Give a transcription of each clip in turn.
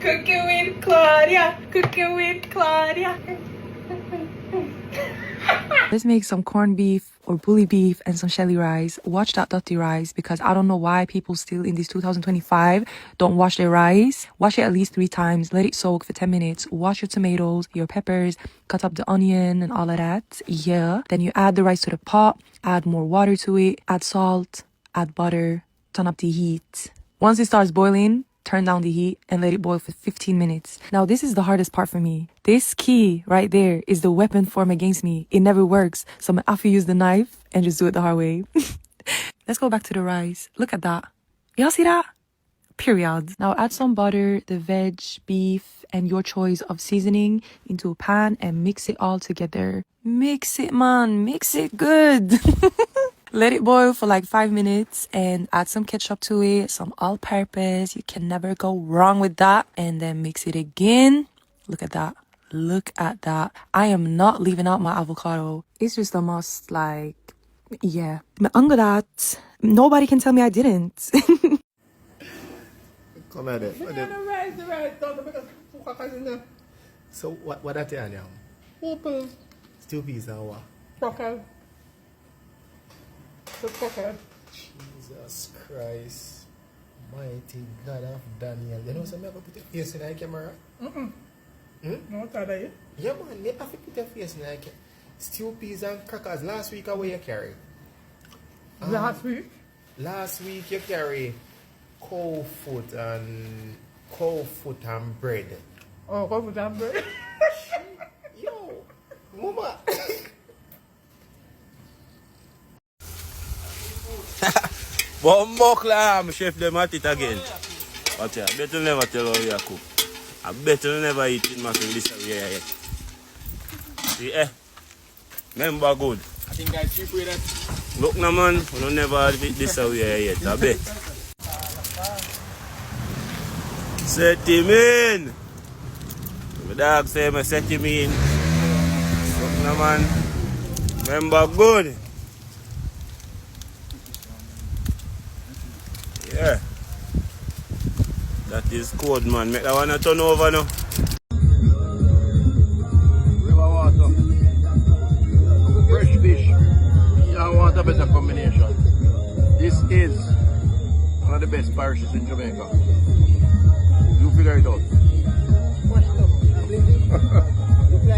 Cooking with Claudia. Cooking with Claudia. Let's make some corned beef or bully beef and some shelly rice. Watch that dirty rice because I don't know why people still in this 2025 don't wash their rice. Wash it at least 3 times. Let it soak for 10 minutes. Wash your tomatoes, your peppers, cut up the onion and all of that. Yeah. Then you add the rice to the pot, add more water to it, add salt, add butter, turn up the heat. Once it starts boiling, turn down the heat and let it boil for 15 minutes. Now, this is the hardest part for me. This key right there is the weapon form against me. It never works. So I'm have to use the knife and just do it the hard way. Let's go back to the rice. Look at that. Y'all see that? Period. Now add some butter, the veg, beef, and your choice of seasoning into a pan and mix it all together. Mix it, man. Mix it good. Let it boil for like 5 minutes and add some ketchup to it, some all-purpose. You can never go wrong with that. And then mix it again. Look at that. Look at that. I am not leaving out my avocado. It's just a must, like, yeah. Under that, nobody can tell me I didn't. Come at it. So what that here now? People. Stew peas and what? Crocker. Jesus Christ. Mighty God of Daniel. You know, so I'm going to put your face in the camera? No, today. Yeah, man. You have to put your face in the camera. Stew peas and crackers. Last week, what you carry? Last week? Last week, you carry cow foot and bread. Oh, go for that bread. Yo, mama. But I'm chef them at it again. But yeah, I bet you never tell how you cook. I bet you never eat it much in this area yet. See, remember good. I think I cheap with that. Look now man, we don't never have it this area yet, I bet. Set him in. My dog say I set him in. Look now man, remember good. Yeah. That is cold, man. Make that one turn over now. River water. Fresh fish. And water better combination. This is one of the best parishes in Jamaica. You figure it out.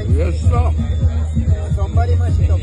Yes, sir. Somebody must stop.